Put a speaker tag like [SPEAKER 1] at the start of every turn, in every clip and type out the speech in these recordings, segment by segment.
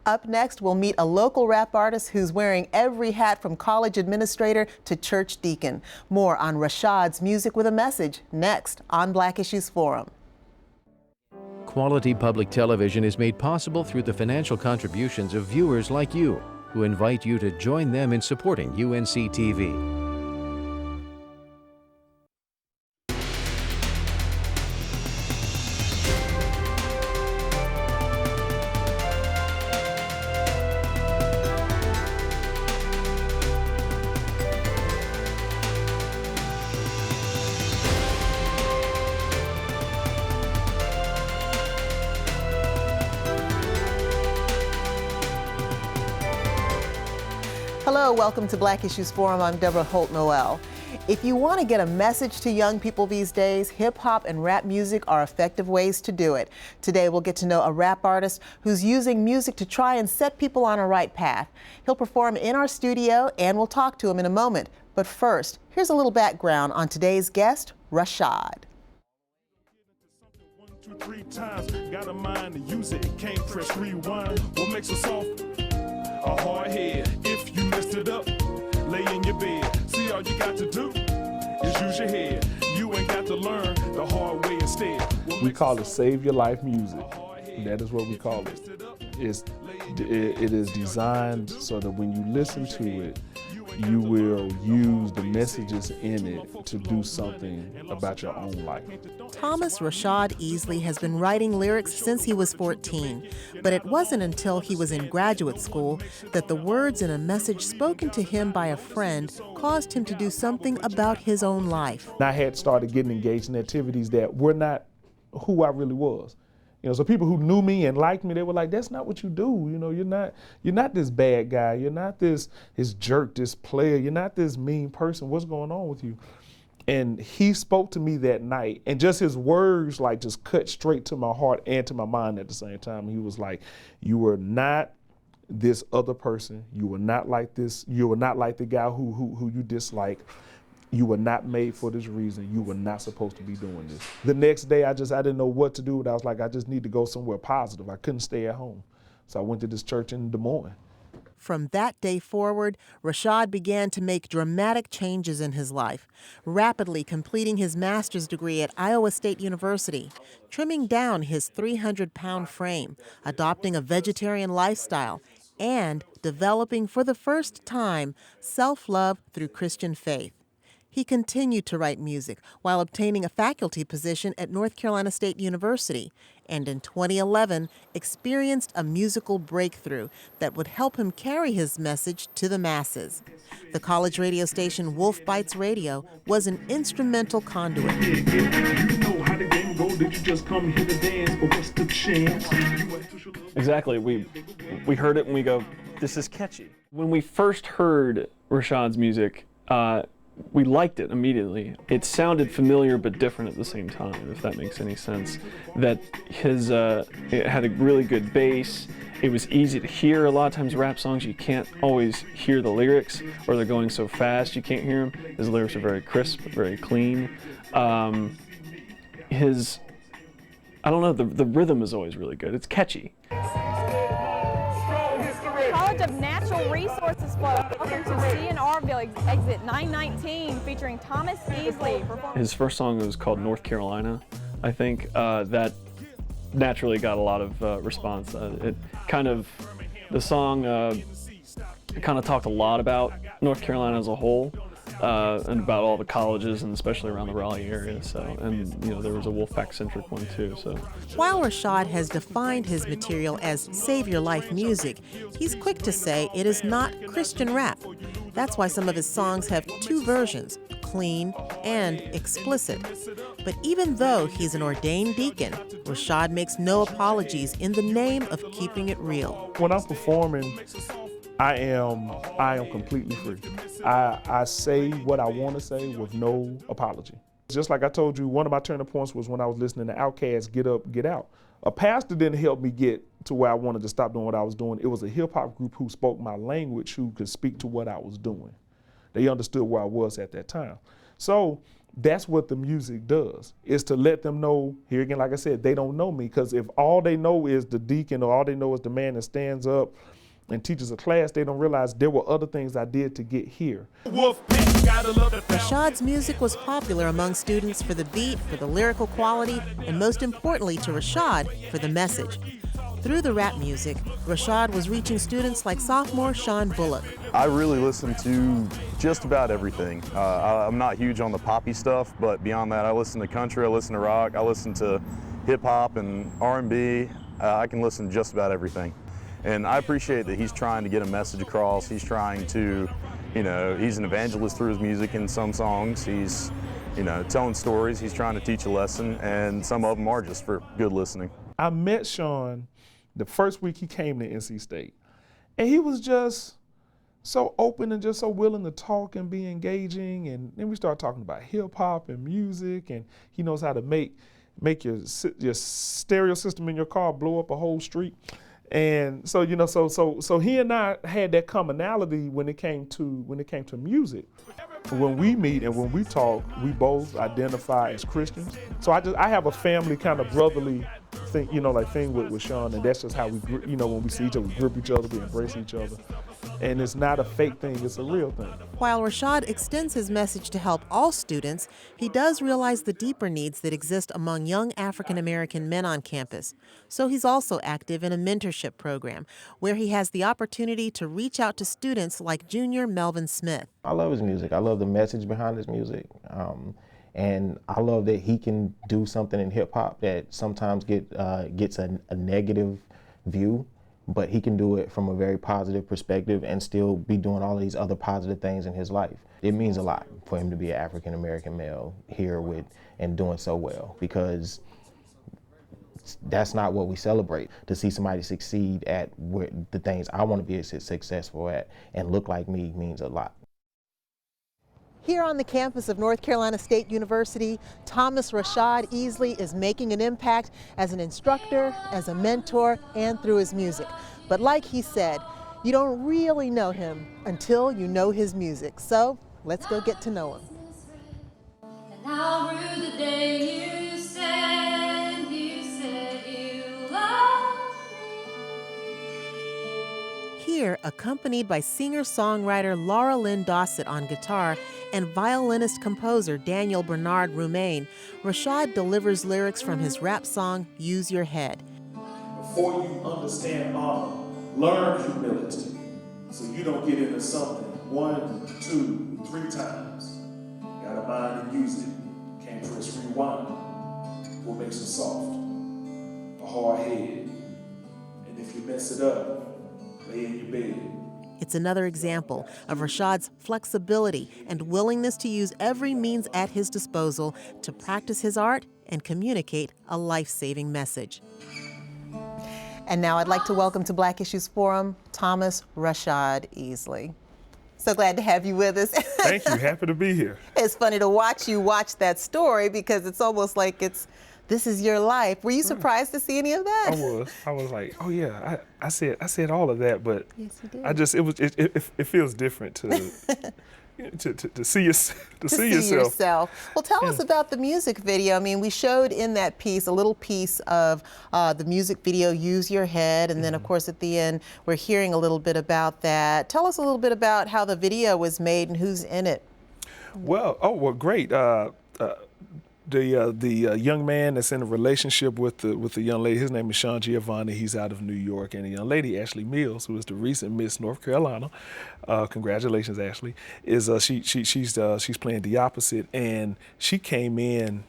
[SPEAKER 1] Up next, we'll meet a local rap artist who's wearing every hat from college administrator to church deacon. More on RaShad's Music with a Message next on Black Issues Forum.
[SPEAKER 2] Quality public television is made possible through the financial contributions of viewers like you, who invite you to join them in supporting UNC TV.
[SPEAKER 1] Hello, welcome to Black Issues Forum. I'm Deborah Holt Noel. If you want to get a message to young people these days, hip hop and rap music are effective ways to do it. Today we'll get to know a rap artist who's using music to try and set people on a right path. He'll perform in our studio and we'll talk to him in a moment. But first, here's a little background on today's guest, RaShad.
[SPEAKER 3] 1, 2, 3 times, got a mind to use it, can't press rewind. What makes us soft? A hard head. If you messed it up, lay in your bed. See, all you got to do is use your head. You ain't got to learn the hard way instead.
[SPEAKER 4] We call it Save Your Life music. That is what we call it. It is designed so that when you listen to it, you will use the messages in it to do something about your own life.
[SPEAKER 1] Thomas RaShad Easley has been writing lyrics since he was 14, but it wasn't until he was in graduate school that the words in a message spoken to him by a friend caused him to do something about his own life.
[SPEAKER 4] I had started getting engaged in activities that were not who I really was. You know, so people who knew me and liked me, they were like, that's not what you do. You know, you're not this bad guy. You're not this jerk, this player. You're not this mean person. What's going on with you? And he spoke to me that night, and just his words like just cut straight to my heart and to my mind at the same time. He was like, you were not this other person. You were not like this. You were not like the guy who you dislike. You were not made for this reason. You were not supposed to be doing this. The next day, I didn't know what to do. I was like, I just need to go somewhere positive. I couldn't stay at home. So I went to this church in Des Moines.
[SPEAKER 1] From that day forward, RaShad began to make dramatic changes in his life, rapidly completing his master's degree at Iowa State University, trimming down his 300-pound frame, adopting a vegetarian lifestyle, and developing for the first time self-love through Christian faith. He continued to write music while obtaining a faculty position at North Carolina State University, and in 2011 experienced a musical breakthrough that would help him carry his message to the masses. The college radio station Wolf Bites Radio was an instrumental conduit.
[SPEAKER 3] You know how the game go, did you just come here to dance, but what's the chance?
[SPEAKER 5] Exactly, we heard it and we go, this is catchy. When we first heard RaShad's music, we liked it immediately. It sounded familiar but different at the same time, if that makes any sense. That it had a really good bass. It was easy to hear. A lot of times rap songs, you can't always hear the lyrics, or they're going so fast you can't hear them. His lyrics are very crisp, very clean. I don't know, the rhythm is always really good. It's catchy.
[SPEAKER 6] College of Natural Resources Flow. Welcome to CNRville exit 919 featuring Thomas Easley.
[SPEAKER 5] His first song was called North Carolina, I think. That naturally got a lot of response. The song kind of talked a lot about North Carolina as a whole. And about all the colleges, and especially around the Raleigh area. And there was a Wolfpack-centric one too. So,
[SPEAKER 1] while RaShad has defined his material as Save Your Life music, he's quick to say it is not Christian rap. That's why some of his songs have two versions, clean and explicit. But even though he's an ordained deacon, RaShad makes no apologies in the name of keeping it real.
[SPEAKER 4] When I'm performing, I am completely free. I say what I want to say with no apology. Just like I told you, one of my turning points was when I was listening to Outkast, Get Up, Get Out. A pastor didn't help me get to where I wanted to stop doing what I was doing. It was a hip hop group who spoke my language, who could speak to what I was doing. They understood where I was at that time. So That's what the music does, is to let them know, here again, like I said, they don't know me, because if all they know is the deacon or all they know is the man that stands up and teaches a class, they don't realize there were other things I did to get here.
[SPEAKER 1] RaShad's music was popular among students for the beat, for the lyrical quality, and most importantly to RaShad, for the message. Through the rap music, RaShad was reaching students like sophomore Sean Bullock.
[SPEAKER 7] I really listen to just about everything. I'm not huge on the poppy stuff, but beyond that, I listen to country, I listen to rock, I listen to hip hop and R&B. I can listen to just about everything. And I appreciate that he's trying to get a message across. He's trying to, he's an evangelist through his music in some songs. He's, telling stories. He's trying to teach a lesson, and some of them are just for good listening.
[SPEAKER 4] I met Sean the first week he came to NC State, and he was just so open and just so willing to talk and be engaging. And then we started talking about hip hop and music, and he knows how to make your stereo system in your car blow up a whole street. And so so he and I had that commonality when it came to music. When we meet and when we talk, we both identify as Christians. So I have a family kind of brotherly thing, thing with Sean, and that's just how we, when we see each other, we grip each other, we embrace each other. And it's not a fake thing, it's a real thing.
[SPEAKER 1] While RaShad extends his message to help all students, he does realize the deeper needs that exist among young African American men on campus. So he's also active in a mentorship program where he has the opportunity to reach out to students like junior Melvin Smith.
[SPEAKER 8] I love his music. I love the message behind his music. And I love that he can do something in hip hop that sometimes gets a negative view, but he can do it from a very positive perspective and still be doing all of these other positive things in his life. It means a lot for him to be an African American male here and doing so well, because that's not what we celebrate. To see somebody succeed at the things I want to be successful at and look like me means a lot.
[SPEAKER 1] Here on the campus of North Carolina State University, Thomas RaShad Easley is making an impact as an instructor, as a mentor, and through his music. But like he said, you don't really know him until you know his music. So let's go get to know him.
[SPEAKER 9] And how rude the day you said you loved me.
[SPEAKER 1] Here, accompanied by singer-songwriter Laura Lynn Dossett on guitar and violinist-composer Daniel Bernard Roumain, RaShad delivers lyrics from his rap song, Use Your Head.
[SPEAKER 4] Before you understand honor, learn humility, so you don't get into something 1, 2, 3 times. Got a mind to use it, can't press rewind. What makes it soft? A hard head. And if you mess it up, lay in your bed.
[SPEAKER 1] It's another example of RaShad's flexibility and willingness to use every means at his disposal to practice his art and communicate a life-saving message. And now I'd like to welcome to Black Issues Forum, Thomas RaShad Easley. So glad to have you with us.
[SPEAKER 4] Thank you, happy to be here.
[SPEAKER 1] It's funny to watch you watch that story because it's almost like this is your life. Were you surprised to see any of that?
[SPEAKER 4] I was like, oh yeah, I said all of that, but
[SPEAKER 1] yes, you did.
[SPEAKER 4] It feels different to see yourself.
[SPEAKER 1] Well, tell us about the music video. I mean, we showed in that piece a little piece of the music video, Use Your Head, and then of course at the end we're hearing a little bit about that. Tell us a little bit about how the video was made and who's in it.
[SPEAKER 4] Well, great. The young man that's in a relationship with the young lady, his name is Sean Giovanni. He's out of New York, and the young lady, Ashley Mills, who is the recent Miss North Carolina, congratulations, Ashley, is she's playing the opposite, and she came in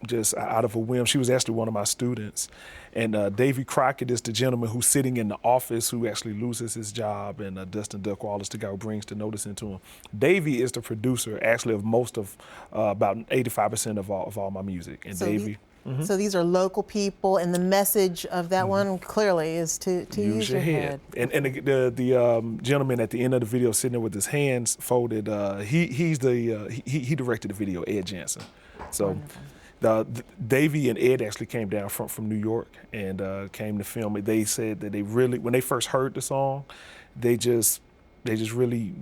[SPEAKER 4] just out of a whim. She was actually one of my students, and Davy Crockett is the gentleman who's sitting in the office who actually loses his job, and Dustin Duckwaller is the guy who brings the notice into him. Davy is the producer, actually, of most of about 85% of all my music, and so Davy.
[SPEAKER 1] So these are local people, and the message of that one clearly is to use your head.
[SPEAKER 4] And the gentleman at the end of the video sitting there with his hands folded, he directed the video, Ed Jansen. So. Wonderful. Davey and Ed actually came down from New York and came to film it. They said that they really, when they first heard the song, they just really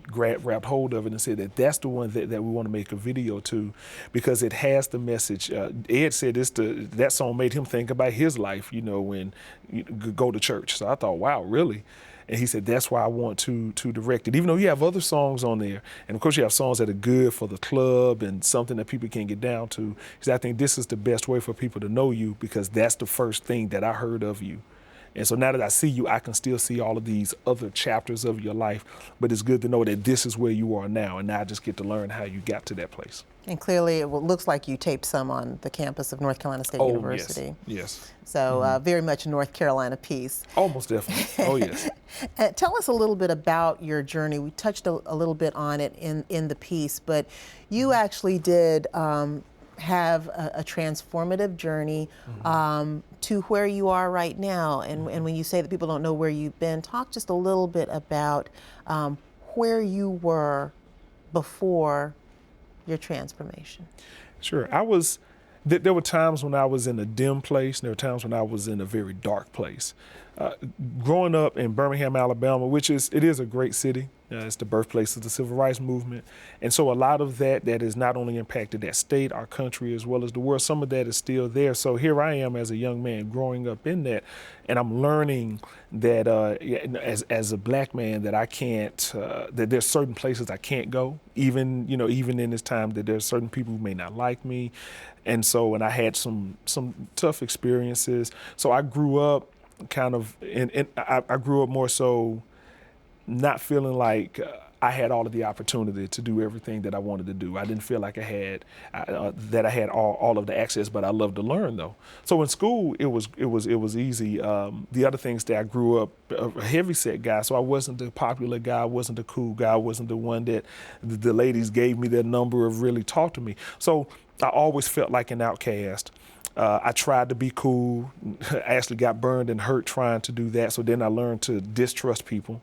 [SPEAKER 4] grabbed hold of it and said that that's the one that we want to make a video to, because it has the message. Ed said that song made him think about his life, when you go to church. So I thought, wow, really? And he said, that's why I want to direct it. Even though you have other songs on there, and of course you have songs that are good for the club and something that people can get down to. He said, I think this is the best way for people to know you, because that's the first thing that I heard of you. And so now that I see you, I can still see all of these other chapters of your life, but it's good to know that this is where you are now, and now I just get to learn how you got to that place.
[SPEAKER 1] And clearly, it looks like you taped some on the campus of North Carolina State University.
[SPEAKER 4] Yes.
[SPEAKER 1] So very much a North Carolina piece.
[SPEAKER 4] Almost definitely. Oh, yes.
[SPEAKER 1] Tell us a little bit about your journey. We touched a little bit on it in the piece, but you actually did have a transformative journey to where you are right now. And when you say that people don't know where you've been, talk just a little bit about where you were before your transformation.
[SPEAKER 4] Sure. There were times when I was in a dim place, and there were times when I was in a very dark place. Growing up in Birmingham, Alabama, it is a great city. It's the birthplace of the civil rights movement. And so a lot of that has not only impacted that state, our country, as well as the world, some of that is still there. So here I am as a young man growing up in that, and I'm learning that as a black man that I can't, that there's certain places I can't go, even in this time, that there's certain people who may not like me. And I had some tough experiences. So I grew up I grew up more so not feeling like I had all of the opportunity to do everything that I wanted to do. I didn't feel like I had all of the access, but I loved to learn though. So in school, it was easy. The other things that I grew up a heavyset guy, so I wasn't the popular guy, I wasn't the cool guy, I wasn't the one that the ladies gave me their number of really talk to me. So I always felt like an outcast. I tried to be cool. I actually got burned and hurt trying to do that. So then I learned to distrust people.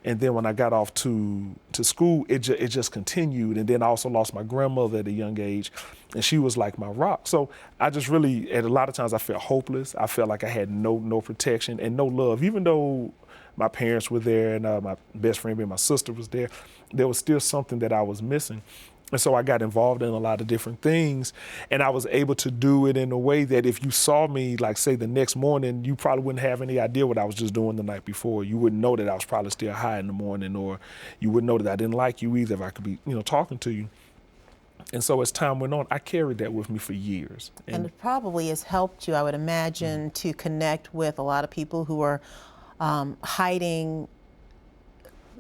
[SPEAKER 4] And then when I got off to school, it just continued. And then I also lost my grandmother at a young age, and she was like my rock. So I just really, at a lot of times I felt hopeless. I felt like I had no protection and no love. Even though my parents were there and my best friend and my sister was there was still something that I was missing. And so I got involved in a lot of different things, and I was able to do it in a way that if you saw me, like say the next morning, you probably wouldn't have any idea what I was just doing the night before. You wouldn't know that I was probably still high in the morning, or you wouldn't know that I didn't like you either if I could be, talking to you. And so as time went on, I carried that with me for years.
[SPEAKER 1] And it probably has helped you, I would imagine, to connect with a lot of people who are hiding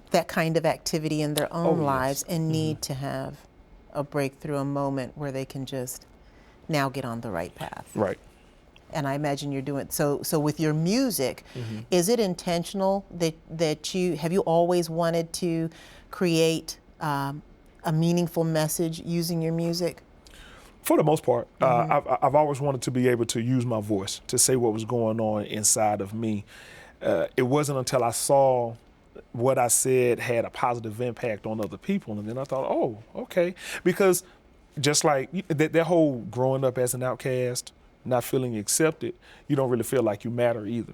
[SPEAKER 1] that kind of activity in their own lives and need to have a breakthrough, a moment where they can just now get on the right path.
[SPEAKER 4] Right.
[SPEAKER 1] And I imagine you're doing so with your music. Is it intentional that have you always wanted to create a meaningful message using your music?
[SPEAKER 4] For the most part, I've always wanted to be able to use my voice to say what was going on inside of me. It wasn't until I saw what I said had a positive impact on other people, and then I thought, oh, okay. Because just like that whole growing up as an outcast, not feeling accepted, you don't really feel like you matter either.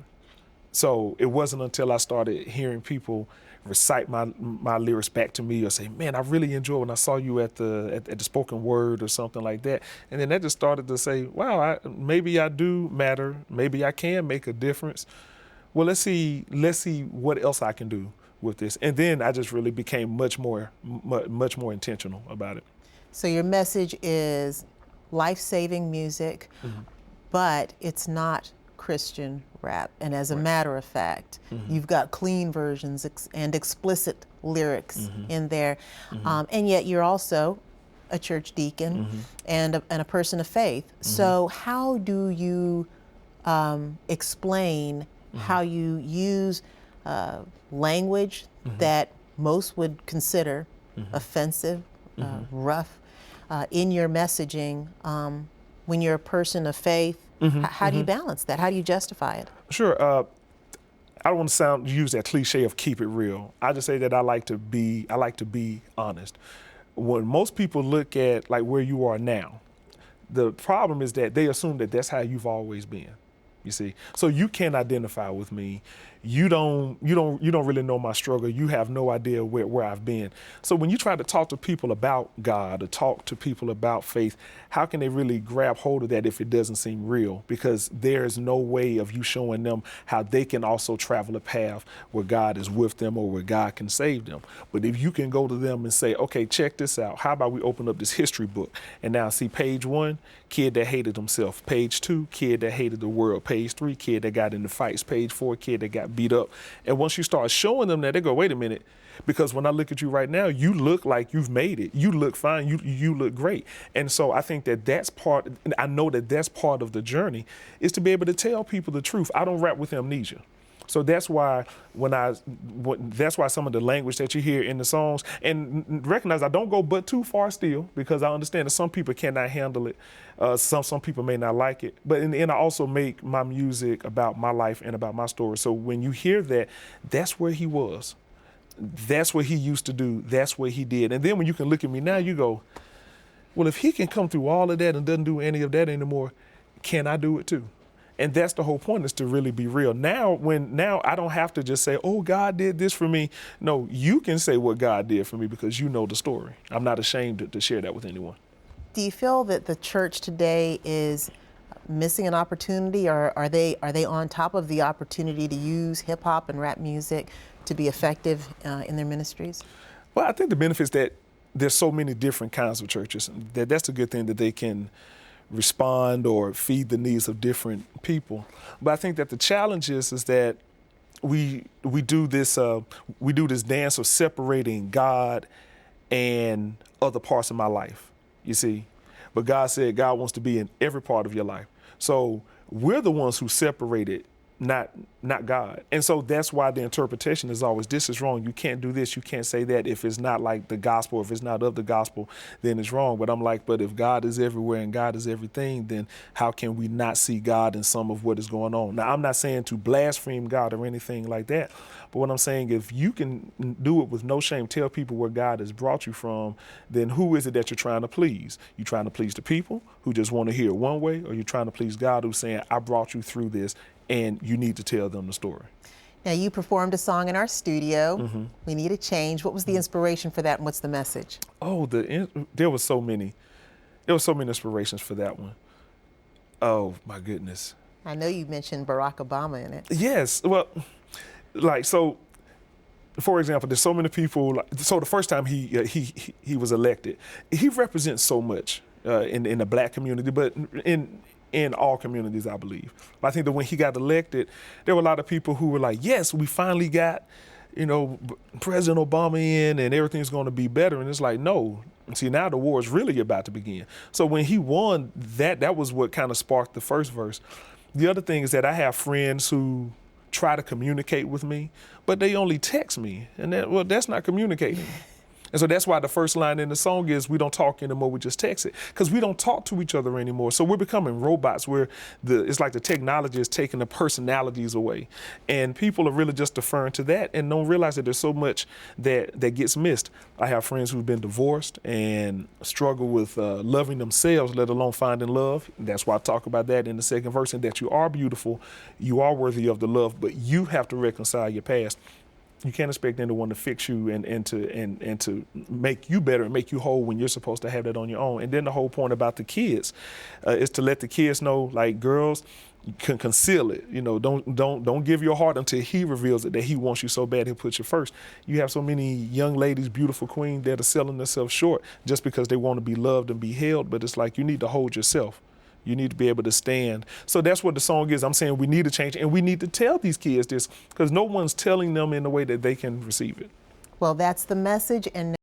[SPEAKER 4] So it wasn't until I started hearing people recite my lyrics back to me or say, man, I really enjoyed when I saw you at the spoken word or something like that. And then that just started to say, wow, maybe I do matter. Maybe I can make a difference. Well, let's see what else I can do with this. And then I just really became much more intentional about it.
[SPEAKER 1] So your message is life-saving music, but it's not Christian rap. And as a matter of fact, you've got clean versions and explicit lyrics in there. And yet you're also a church deacon and a person of faith. So how do you explain how you use language that most would consider offensive, rough, in your messaging when you're a person of faith? How do you balance that? How do you justify it?
[SPEAKER 4] Sure. I don't want to use that cliche of keep it real. I just say that I like to be honest. When most people look at like where you are now, the problem is that they assume that that's how you've always been. You see, so you can't identify with me. you don't really know my struggle. You have no idea where I've been. So when you try to talk to people about God or talk to people about faith, how can they really grab hold of that if it doesn't seem real? Because there's no way of you showing them how they can also travel a path where God is with them or where God can save them. But if you can go to them and say, okay, check this out. How about we open up this history book? And now see page 1, kid that hated himself. Page 2, kid that hated the world. Page 3, kid that got into fights. Page 4, kid that got beat up. And once you start showing them that, they go, wait a minute. Because when I look at you right now, you look like you've made it. You look fine. You look great. And so I think that that's part, I know that that's part of the journey, is to be able to tell people the truth. I don't rap with amnesia. So that's why that's why some of the language that you hear in the songs, and recognize I don't go but too far still, because I understand that some people cannot handle it. Some people may not like it. But in the end, I also make my music about my life and about my story. So when you hear that, that's where he was. That's what he used to do. That's what he did. And then when you can look at me now, you go, well, if he can come through all of that and doesn't do any of that anymore, can I do it too? And that's the whole point, is to really be real. Now I don't have to just say, oh, God did this for me. No, you can say what God did for me because you know the story. I'm not ashamed to share that with anyone.
[SPEAKER 1] Do you feel that the church today is missing an opportunity, or are they on top of the opportunity to use hip hop and rap music to be effective in their ministries?
[SPEAKER 4] Well, I think the benefits that there's so many different kinds of churches, that's a good thing, that they can respond or feed the needs of different people. But I think that the challenge is that we do this dance of separating God and other parts of my life, you see. But God said God wants to be in every part of your life. So we're the ones who separate it, not God. And so that's why the interpretation is always, this is wrong. You can't do this. You can't say that. If it's not like the gospel, if it's not of the gospel, then it's wrong. But I'm like, but if God is everywhere and God is everything, then how can we not see God in some of what is going on? Now, I'm not saying to blaspheme God or anything like that. But what I'm saying, if you can do it with no shame, tell people where God has brought you from, then who is it that you're trying to please? You trying to please the people who just want to hear it one way, or you trying to please God who's saying, I brought you through this, and you need to tell them the story.
[SPEAKER 1] Now, you performed a song in our studio, mm-hmm. We Need a Change. What was the inspiration for that, and what's the message?
[SPEAKER 4] Oh, there was so many. There were so many inspirations for that one. Oh, my goodness.
[SPEAKER 1] I know you mentioned Barack Obama in it.
[SPEAKER 4] Yes. Well, so, for example, there's so many people. So the first time he was elected, he represents so much in the black community, but in all communities, I believe. But I think that when he got elected, there were a lot of people who were like, yes, we finally got, President Obama in and everything's going to be better. And it's like, no. See, now the war is really about to begin. So when he won, that was what kind of sparked the first verse. The other thing is that I have friends who try to communicate with me, but they only text me. And that's not communicating. And so that's why the first line in the song is, we don't talk anymore, we just text it. Because we don't talk to each other anymore. So we're becoming robots where it's like the technology is taking the personalities away. And people are really just deferring to that and don't realize that there's so much that gets missed. I have friends who've been divorced and struggle with loving themselves, let alone finding love. That's why I talk about that in the second verse, and that you are beautiful, you are worthy of the love, but you have to reconcile your past. You can't expect anyone to fix you and to make you better and make you whole when you're supposed to have that on your own. And then the whole point about the kids is to let the kids know, like, girls, you can conceal it. Don't give your heart until he reveals it, that he wants you so bad he'll put you first. You have so many young ladies, beautiful queens, that are selling themselves short just because they want to be loved and be held. But it's like, you need to hold yourself. You need to be able to stand. So that's what the song is. I'm saying we need to change, and we need to tell these kids this, because no one's telling them in a way that they can receive it.
[SPEAKER 1] Well, that's the message. And